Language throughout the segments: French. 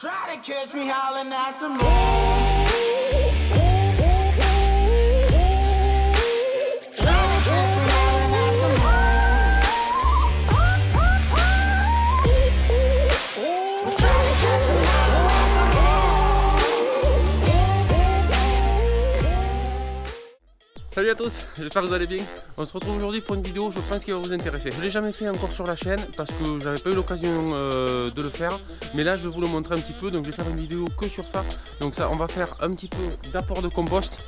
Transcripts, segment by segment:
Try to catch me howling at the moon. Salut à tous, j'espère que vous allez bien. On se retrouve aujourd'hui pour une vidéo, je pense, qui va vous intéresser. Je ne l'ai jamais fait encore sur la chaîne parce que j'avais pas eu l'occasion de le faire. Mais là je vais vous le montrer un petit peu, donc je vais faire une vidéo que sur ça. Donc ça, on va faire un petit peu d'apport de compost.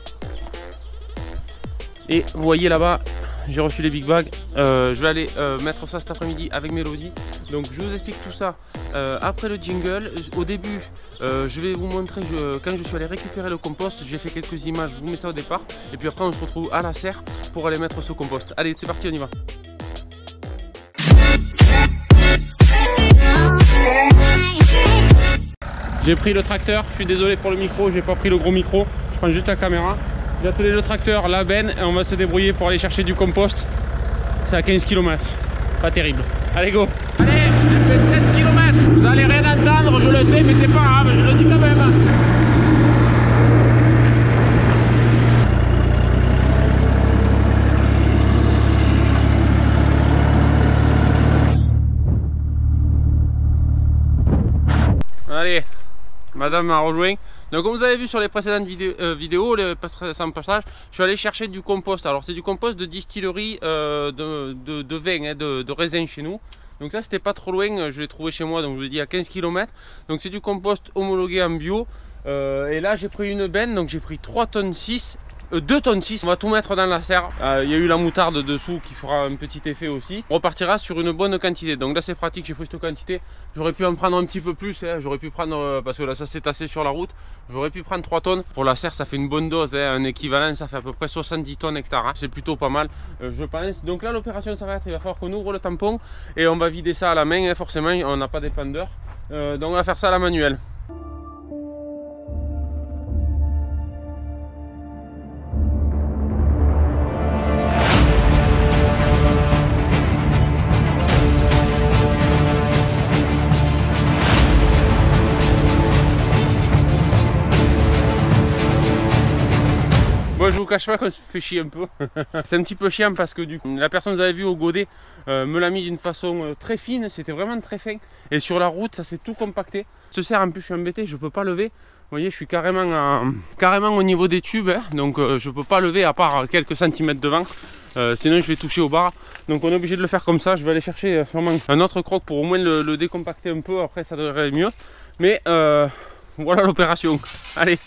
Et vous voyez là-bas, j'ai reçu les big bags. Je vais aller mettre ça cet après-midi avec Mélodie. Donc je vous explique tout ça après le jingle. Au début, je vais vous montrer quand je suis allé récupérer le compost. J'ai fait quelques images, je vous mets ça au départ. Et puis après on se retrouve à la serre pour aller mettre ce compost. Allez, c'est parti, on y va. J'ai pris le tracteur, je suis désolé pour le micro, j'ai pas pris le gros micro. Je prends juste la caméra. J'ai attelé le tracteur, la benne, et on va se débrouiller pour aller chercher du compost. C'est à 15 km. Pas terrible. Allez, go! Allez, j'ai fait 7 km. Vous allez rien entendre, je le sais, mais c'est pas grave, je le dis quand même. Allez, madame m'a rejoint. Donc comme vous avez vu sur les précédentes vidéos, les précédents passages, je suis allé chercher du compost. Alors c'est du compost de distillerie de vin, hein, de raisin chez nous. Donc ça c'était pas trop loin, je l'ai trouvé chez moi, donc je vous ai dit à 15 km. Donc c'est du compost homologué en bio. Et là j'ai pris une benne, donc j'ai pris 3 tonnes 6. 2 tonnes 6, on va tout mettre dans la serre. Il y a eu la moutarde dessous qui fera un petit effet aussi. On repartira sur une bonne quantité. Donc là c'est pratique, j'ai pris cette quantité. J'aurais pu en prendre un petit peu plus, hein. J'aurais pu prendre, parce que là ça s'est tassé sur la route. J'aurais pu prendre 3 tonnes. Pour la serre ça fait une bonne dose, hein. Un équivalent ça fait à peu près 70 tonnes hectare, hein. C'est plutôt pas mal, je pense. Donc là l'opération ça va être, il va falloir qu'on ouvre le tampon. Et on va vider ça à la main, hein. Forcément on n'a pas d'épandeur. Donc on va faire ça à la manuelle. Moi je vous cache pas qu'on se fait chier un peu. C'est un petit peu chiant parce que du coup, la personne que vous avez vu au godet me l'a mis d'une façon très fine, c'était vraiment très fin. Et sur la route ça s'est tout compacté. Ce serre en plus je suis embêté, je peux pas lever. Vous voyez je suis carrément au niveau des tubes, hein. Donc je peux pas lever à part quelques centimètres devant. Sinon je vais toucher au bar. Donc on est obligé de le faire comme ça. Je vais aller chercher sûrement un autre croc pour au moins le décompacter un peu, après ça devrait aller mieux. Mais voilà l'opération. Allez.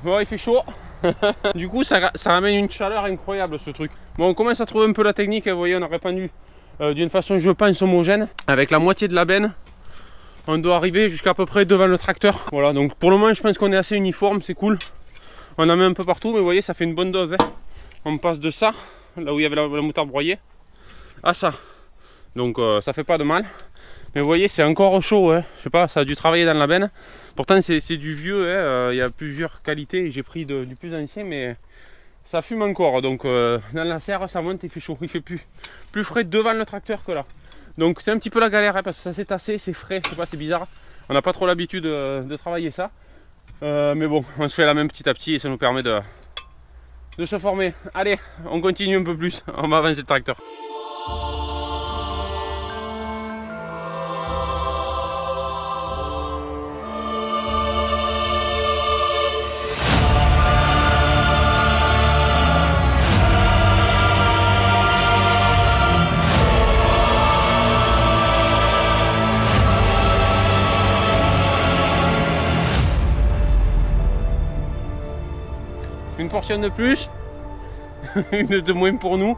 Bon, il fait chaud. Du coup ça ramène une chaleur incroyable ce truc. Bon on commence à trouver un peu la technique, vous voyez on a répandu d'une façon je pense homogène. Avec la moitié de la benne on doit arriver jusqu'à peu près devant le tracteur. Voilà, donc pour le moment je pense qu'on est assez uniforme, c'est cool. On en met un peu partout mais vous voyez ça fait une bonne dose, hein. On passe de ça, là où il y avait la moutarde broyée, à ça. Donc ça fait pas de mal. Mais vous voyez c'est encore chaud, hein. Je sais pas, ça a dû travailler dans la benne. Pourtant c'est du vieux, hein. Il y a plusieurs qualités. J'ai pris du plus ancien mais ça fume encore. Donc dans la serre ça monte, il fait chaud. Il fait plus frais devant le tracteur que là. Donc c'est un petit peu la galère, hein, parce que ça s'est tassé, c'est frais, je sais pas, c'est bizarre. On n'a pas trop l'habitude de travailler ça. Mais bon, on se fait la même petit à petit et ça nous permet de se former. Allez, on continue un peu plus, on va avancer le tracteur. Une portion de plus, une de moins pour nous.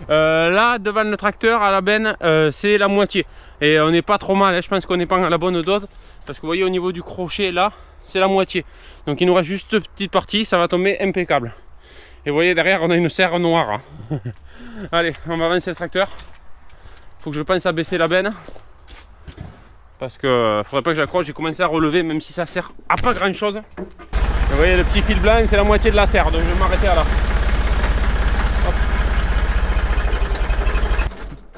Là devant le tracteur à la benne c'est la moitié et on n'est pas trop mal, hein. Je pense qu'on n'est pas à la bonne dose parce que vous voyez au niveau du crochet là c'est la moitié, donc il nous reste juste cette petite partie, ça va tomber impeccable. Et vous voyez derrière on a une serre noire. Allez, on va avancer le tracteur. Faut que je pense à baisser la benne. Parce que faudrait pas que j'accroche, j'ai commencé à relever même si ça sert à pas grand chose. Vous voyez le petit fil blanc, c'est la moitié de la serre, donc je vais m'arrêter à là. Hop.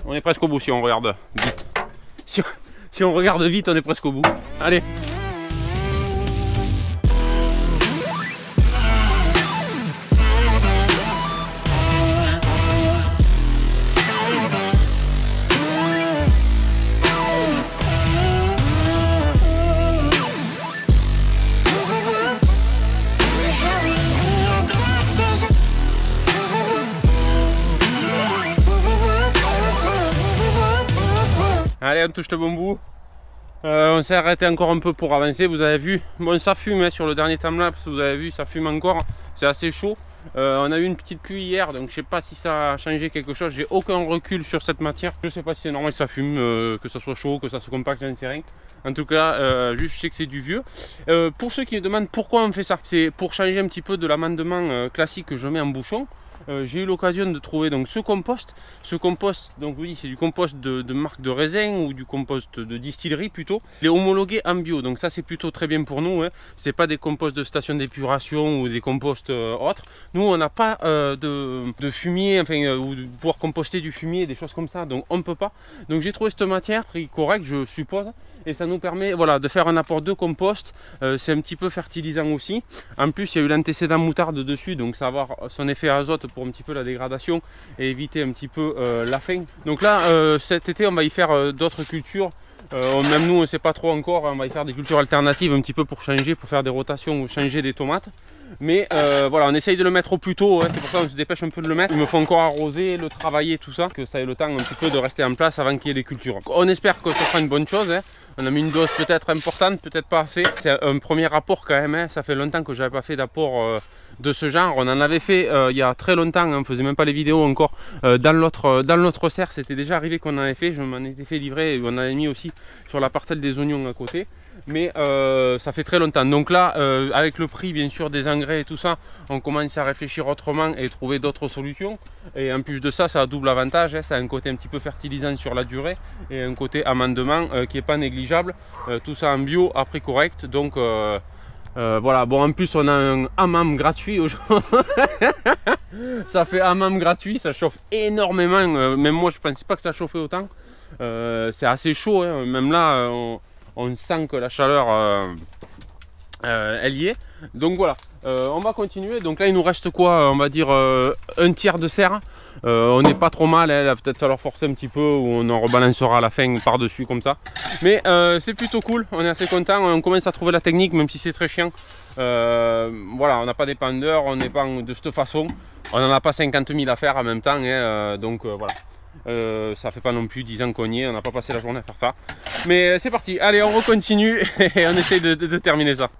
On est presque au bout si on regarde vite. Si on regarde vite, on est presque au bout. Allez. Allez, on touche le bon bout. On s'est arrêté encore un peu pour avancer, vous avez vu. Bon, ça fume hein, sur le dernier timelapse, vous avez vu, ça fume encore. C'est assez chaud. On a eu une petite pluie hier, donc je sais pas si ça a changé quelque chose. J'ai aucun recul sur cette matière. Je sais pas si c'est normal que ça fume, que ça soit chaud, que ça se compacte, j'en sais rien. En tout cas, juste je sais que c'est du vieux. Pour ceux qui me demandent pourquoi on fait ça, c'est pour changer un petit peu de l'amendement classique que je mets en bouchon. J'ai eu l'occasion de trouver donc ce compost. Ce compost, donc oui, c'est du compost de marque de raisin ou du compost de distillerie plutôt. Il est homologué en bio, donc ça c'est plutôt très bien pour nous. Hein. C'est pas des composts de station d'épuration ou des composts autres. Nous on n'a pas de fumier, enfin ou de pouvoir composter du fumier, des choses comme ça, donc on ne peut pas. Donc j'ai trouvé cette matière, prix correct je suppose. Et ça nous permet voilà, de faire un apport de compost, c'est un petit peu fertilisant aussi. En plus il y a eu l'antécédent moutarde dessus, donc ça va avoir son effet azote pour un petit peu la dégradation et éviter un petit peu la faim. Donc là cet été on va y faire d'autres cultures, même nous on ne sait pas trop encore, on va y faire des cultures alternatives un petit peu pour changer, pour faire des rotations ou changer des tomates. Mais voilà, on essaye de le mettre au plus tôt, hein, c'est pour ça qu'on se dépêche un peu de le mettre. Il me faut encore arroser, le travailler, tout ça, que ça ait le temps un petit peu de rester en place avant qu'il y ait les cultures. On espère que ce sera une bonne chose, hein. On a mis une dose peut-être importante, peut-être pas assez. C'est un premier rapport quand même, hein. Ça fait longtemps que j'avais pas fait d'apport de ce genre. On en avait fait il y a très longtemps, hein. On faisait même pas les vidéos encore. Dans l'autre serre, c'était déjà arrivé qu'on en avait fait, je m'en étais fait livrer et on en avait mis aussi sur la parcelle des oignons à côté. Mais ça fait très longtemps. Donc là, avec le prix bien sûr des engrais et tout ça, on commence à réfléchir autrement et trouver d'autres solutions. Et en plus de ça, ça a double avantage, hein. Ça a un côté un petit peu fertilisant sur la durée et un côté amendement qui n'est pas négligeable. Tout ça en bio, à prix correct. Donc voilà, bon en plus on a un hammam gratuit aujourd'hui. Ça fait hammam gratuit, ça chauffe énormément. Même moi je ne pensais pas que ça chauffait autant. C'est assez chaud, hein. Même là on sent que la chaleur elle y est. Donc voilà, on va continuer. Donc là il nous reste quoi, on va dire un tiers de serre. On n'est pas trop mal, hein. Il va peut-être falloir forcer un petit peu ou on en rebalancera à la fin par dessus comme ça. Mais c'est plutôt cool, on est assez content. On commence à trouver la technique même si c'est très chiant. Voilà, on n'a pas d'épandeur, on n'est pas de cette façon. On n'en a pas 50 000 à faire en même temps, hein. Donc voilà. Ça fait pas non plus 10 ans qu'on y est, on n'a pas passé la journée à faire ça. Mais c'est parti, allez on recontinue et on essaye de terminer ça.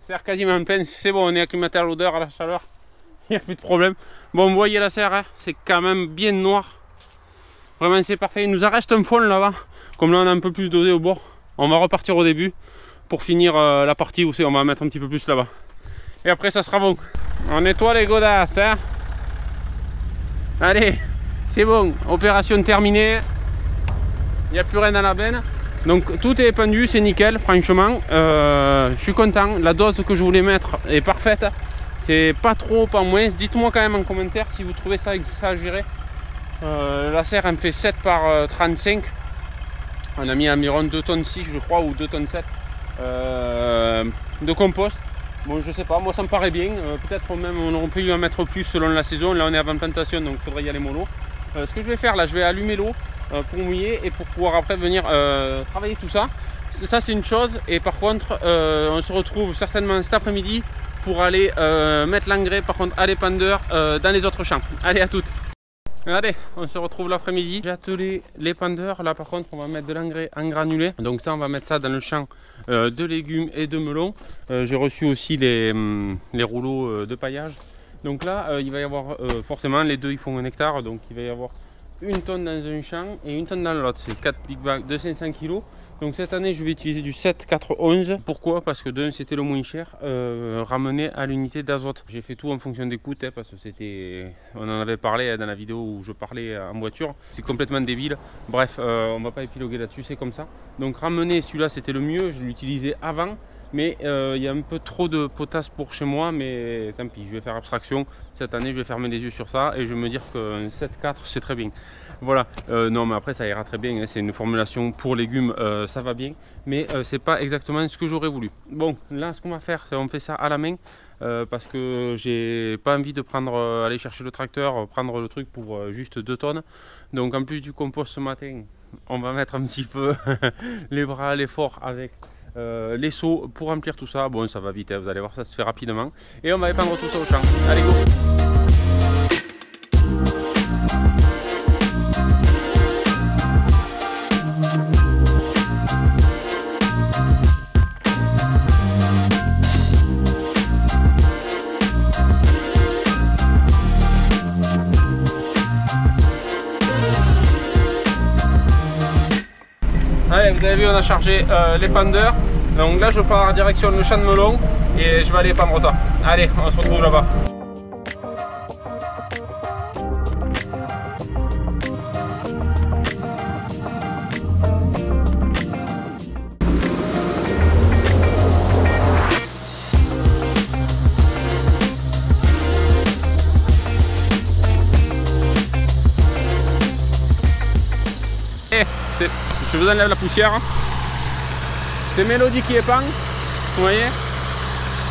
Serre quasiment en pleine, c'est bon, on est acclimaté à l'odeur, à la chaleur, il n'y a plus de problème. Bon, vous voyez la serre, hein, c'est quand même bien noir. Vraiment c'est parfait, il nous en reste un fond là-bas. Comme là on a un peu plus dosé au bord, on va repartir au début pour finir la partie où c'est, on va mettre un petit peu plus là-bas. Et après ça sera bon. On nettoie les godasses, hein. Allez, c'est bon, opération terminée. Il n'y a plus rien dans la benne. Donc tout est épandu, c'est nickel, franchement. Je suis content, la dose que je voulais mettre est parfaite. C'est pas trop, pas moins. Dites-moi quand même en commentaire si vous trouvez ça exagéré. La serre elle me fait 7 par 35. On a mis environ 2 tonnes 6 je crois, ou 2 tonnes 7 de compost. Bon, je sais pas, moi ça me paraît bien. Peut-être même on aurait pu en mettre plus selon la saison. Là on est avant plantation, donc il faudrait y aller mollo. Ce que je vais faire là, je vais allumer l'eau pour mouiller et pour pouvoir après venir travailler tout ça. Ça c'est une chose. Et par contre on se retrouve certainement cet après-midi pour aller mettre l'engrais par contre à l'épandeur dans les autres champs. Allez, à toutes. Allez, on se retrouve l'après-midi. J'ai attelé l'épandeur. Là par contre on va mettre de l'engrais en granulé. Donc ça on va mettre ça dans le champ de légumes et de melons. J'ai reçu aussi les rouleaux de paillage. Donc là il va y avoir forcément les deux ils font 1 hectare. Donc il va y avoir 1 tonne dans un champ et 1 tonne dans l'autre. C'est 4 big bags de 500 kg. Donc cette année je vais utiliser du 7,4,11. Pourquoi? Parce que d'un c'était le moins cher, ramené à l'unité d'azote. J'ai fait tout en fonction des coûts, hein, parce que c'était, on en avait parlé dans la vidéo où je parlais en voiture. C'est complètement débile. Bref, on va pas épiloguer là-dessus, c'est comme ça. Donc ramener celui-là c'était le mieux, je l'utilisais avant. Mais il y a un peu trop de potasse pour chez moi, mais tant pis, je vais faire abstraction. Cette année je vais fermer les yeux sur ça et je vais me dire qu'un 7,4 c'est très bien. Voilà, non mais après ça ira très bien, hein. C'est une formulation pour légumes, ça va bien. Mais c'est pas exactement ce que j'aurais voulu. Bon, là ce qu'on va faire, c'est on fait ça à la main. Parce que j'ai pas envie de prendre, aller chercher le tracteur, prendre le truc pour juste 2 tonnes. Donc en plus du compost ce matin, on va mettre un petit peu les bras à l'effort avec les seaux pour remplir tout ça. Bon ça va vite, hein, vous allez voir, ça se fait rapidement. Et on va épandre tout ça au champ. Allez go! Allez, vous avez vu, on a chargé l'épandeur. Donc là je pars en direction le champ de melon et je vais aller épandre ça. Allez, on se retrouve là-bas. Je vous enlève la poussière. C'est Mélodie qui épand, vous voyez.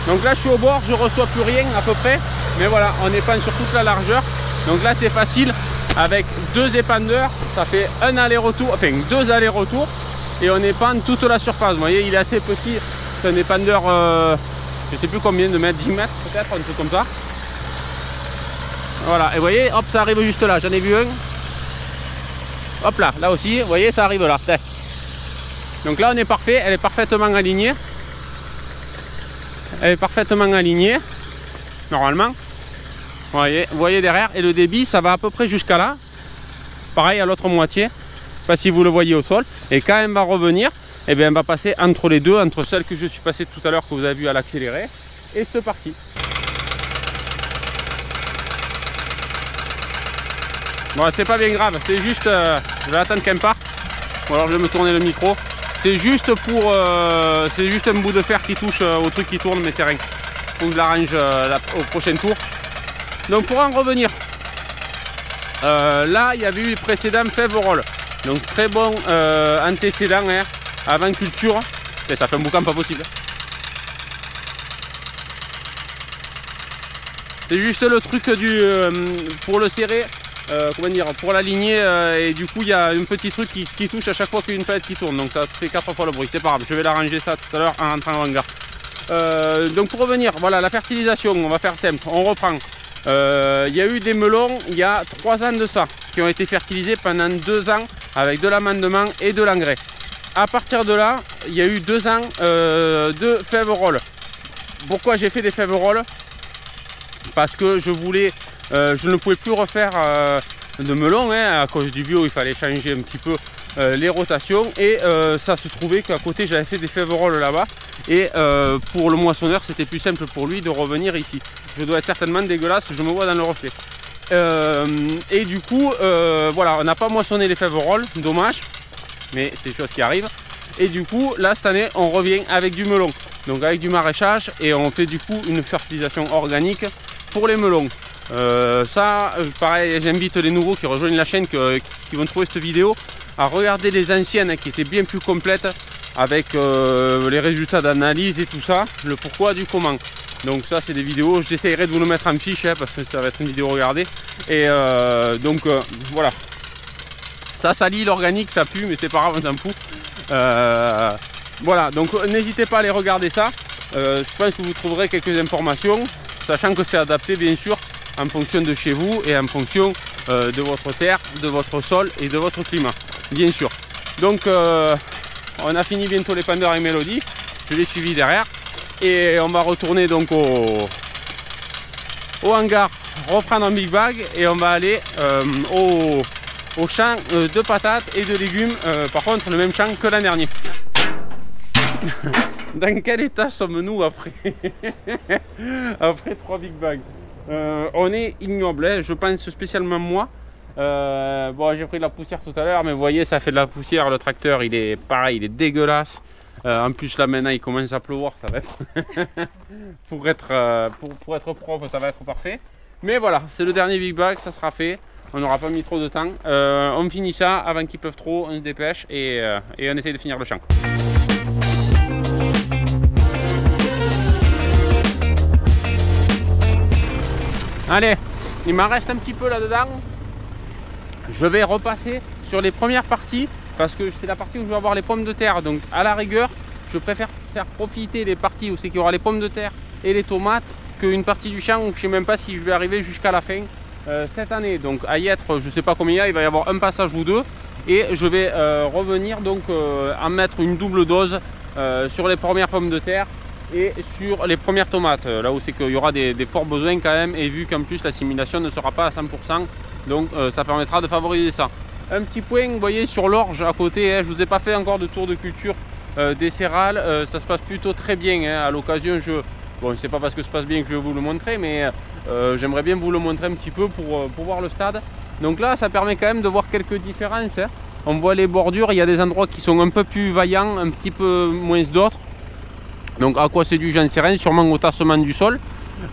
Donc là je suis au bord, je reçois plus rien à peu près. Mais voilà, on épand sur toute la largeur. Donc là c'est facile. Avec 2 épandeurs, ça fait un aller-retour, enfin 2 allers-retours. Et on épand toute la surface. Vous voyez, il est assez petit. C'est un épandeur, je sais plus combien de mètres, 10 mètres peut-être, un truc comme ça. Voilà, et vous voyez, hop, ça arrive juste là. J'en ai vu un. Hop là, là aussi, vous voyez, ça arrive là. Donc là on est parfait, elle est parfaitement alignée. Elle est parfaitement alignée, normalement. Vous voyez derrière, et le débit ça va à peu près jusqu'à là. Pareil à l'autre moitié, je sais pas si vous le voyez au sol. Et quand elle va revenir, eh bien, elle va passer entre les deux, entre celle que je suis passé tout à l'heure que vous avez vu à l'accéléré et cette partie. Bon, c'est pas bien grave, c'est juste, je vais attendre qu'elle parte, ou alors je vais me tourner le micro. C'est juste pour, c'est juste un bout de fer qui touche au truc qui tourne, mais c'est rien. Faut que je l'arrange au prochain tour. Donc pour en revenir, là il y avait eu le précédent Feverol, donc très bon antécédent, hein, avant culture. Et ça fait un boucan pas possible. C'est juste le truc du, pour le serrer. Comment dire, pour l'aligner et du coup il y a un petit truc qui touche à chaque fois qu'il y a une palette qui tourne, donc ça fait 4 fois le bruit, c'est pas grave, je vais l'arranger ça tout à l'heure en rentrant en hangar. Donc pour revenir, voilà la fertilisation, on va faire simple, on reprend. Il y a eu des melons il y a 3 ans de ça, qui ont été fertilisés pendant 2 ans avec de l'amendement et de l'engrais. À partir de là, il y a eu 2 ans de Feverol. Pourquoi j'ai fait des Feverol? Parce que je voulais... je ne pouvais plus refaire de melon, hein, à cause du bio, il fallait changer un petit peu les rotations et ça se trouvait qu'à côté j'avais fait des Feverol là-bas et pour le moissonneur c'était plus simple pour lui de revenir ici. Je dois être certainement dégueulasse, je me vois dans le reflet. Et du coup, voilà, on n'a pas moissonné les Feverol, dommage, mais c'est des choses qui arrivent. Et du coup, là, cette année, on revient avec du melon. Donc avec du maraîchage et on fait du coup une fertilisation organique pour les melons. Pareil, j'invite les nouveaux qui rejoignent la chaîne, qui vont trouver cette vidéo, à regarder les anciennes qui étaient bien plus complètes avec les résultats d'analyse et tout ça, le pourquoi du comment. Donc ça c'est des vidéos, j'essaierai de vous le mettre en fiche parce que ça va être une vidéo regardée. Et voilà, ça salit l'organique, ça pue, mais c'est pas grave, on s'en fout. Voilà, donc n'hésitez pas à aller regarder ça. Je pense que vous trouverez quelques informations, sachant que c'est adapté bien sûr en fonction de chez vous et en fonction de votre terre, de votre sol et de votre climat, bien sûr. Donc on a fini bientôt les pendeurs avec Mélodie, je l'ai suivi derrière et on va retourner donc au hangar, reprendre un big bag et on va aller au champ de patates et de légumes, par contre le même champ que l'an dernier. Dans quel état sommes-nous après après 3 big bags? On est ignoble, hein, je pense spécialement moi. Bon, j'ai pris de la poussière tout à l'heure, mais vous voyez, ça fait de la poussière. Le tracteur, il est pareil, il est dégueulasse. En plus, là maintenant, il commence à pleuvoir, ça va être pour être propre, ça va être parfait. Mais voilà, c'est le dernier big bag, ça sera fait. On n'aura pas mis trop de temps. On finit ça avant qu'il pleuve trop, on se dépêche et on essaye de finir le champ. Allez, il m'en reste un petit peu là-dedans. Je vais repasser sur les premières parties parce que c'est la partie où je vais avoir les pommes de terre. Donc à la rigueur, je préfère faire profiter les parties où c'est qu'il y aura les pommes de terre et les tomates qu'une partie du champ où je ne sais même pas si je vais arriver jusqu'à la fin cette année. Donc à y être, je ne sais pas combien il va y avoir un passage ou deux. Et je vais revenir donc en mettre une double dose sur les premières pommes de terre et sur les premières tomates, là où c'est qu'il y aura des forts besoins quand même, et vu qu'en plus l'assimilation ne sera pas à 100%, donc ça permettra de favoriser ça. Un petit point, vous voyez sur l'orge à côté, hein, je vous ai pas fait encore de tour de culture des céréales, ça se passe plutôt très bien, hein, à l'occasion bon, c'est pas parce que ça se passe bien que je vais vous le montrer, mais j'aimerais bien vous le montrer un petit peu pour voir le stade. Donc là ça permet quand même de voir quelques différences, hein. On voit les bordures, il y a des endroits qui sont un peu plus vaillants, un petit peu moins d'autres. Donc à quoi c'est dû, j'en sais rien, sûrement au tassement du sol.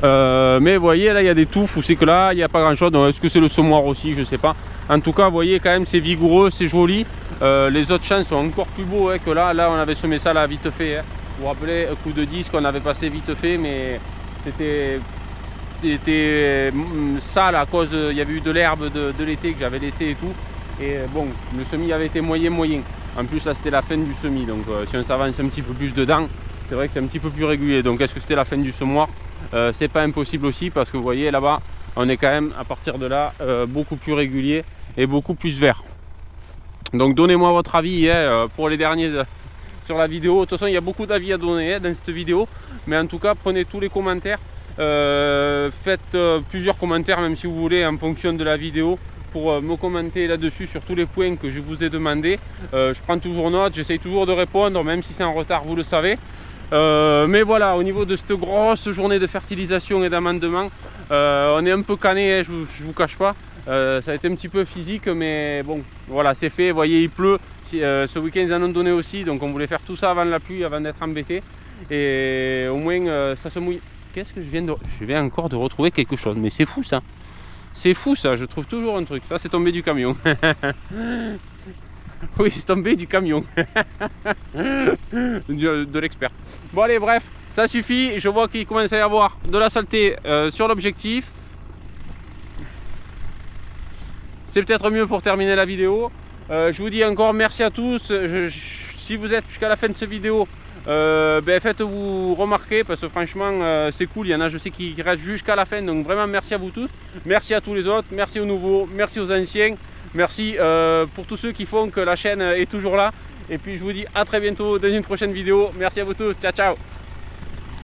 Mais vous voyez là il y a des touffes où c'est que là il n'y a pas grand chose. Donc est-ce que c'est le semoir aussi, je sais pas. En tout cas vous voyez quand même c'est vigoureux, c'est joli. Les autres champs sont encore plus beaux, hein, que là. Là on avait semé ça là vite fait, hein. Vous vous rappelez, un coup de disque on avait passé vite fait, mais c'était sale à cause, il y avait eu de l'herbe de l'été que j'avais laissé et tout. Et bon, le semis avait été moyen. En plus là c'était la fin du semis, donc si on s'avance un petit peu plus dedans, c'est vrai que c'est un petit peu plus régulier. Donc est-ce que c'était la fin du semoir? C'est pas impossible aussi, parce que vous voyez là-bas on est quand même à partir de là beaucoup plus régulier et beaucoup plus vert. Donc donnez-moi votre avis, hein, pour les derniers sur la vidéo. De toute façon il y a beaucoup d'avis à donner, hein, dans cette vidéo, mais en tout cas prenez tous les commentaires, faites plusieurs commentaires même si vous voulez en fonction de la vidéo, pour me commenter là-dessus sur tous les points que je vous ai demandé. Je prends toujours note, j'essaye toujours de répondre, même si c'est en retard, vous le savez. Mais voilà, au niveau de cette grosse journée de fertilisation et d'amendement, on est un peu cané, hein, je vous cache pas. Ça a été un petit peu physique, mais bon, voilà, c'est fait. Vous voyez, il pleut. Ce week-end, ils en ont donné aussi, donc on voulait faire tout ça avant la pluie, avant d'être embêté. Et au moins, ça se mouille. Qu'est-ce que je viens encore de retrouver quelque chose, mais c'est fou ça. C'est fou ça, je trouve toujours un truc. Ça c'est tombé du camion. Oui, c'est tombé du camion. de l'expert. Bon allez, bref, ça suffit. Je vois qu'il commence à y avoir de la saleté sur l'objectif. C'est peut-être mieux pour terminer la vidéo. Je vous dis encore merci à tous. Si vous êtes jusqu'à la fin de cette vidéo, faites-vous remarquer, parce que franchement c'est cool. Il y en a, je sais, qui restent jusqu'à la fin, donc vraiment merci à vous tous, merci à tous les autres, merci aux nouveaux, merci aux anciens, merci pour tous ceux qui font que la chaîne est toujours là. Et puis je vous dis à très bientôt dans une prochaine vidéo. Merci à vous tous, ciao ciao.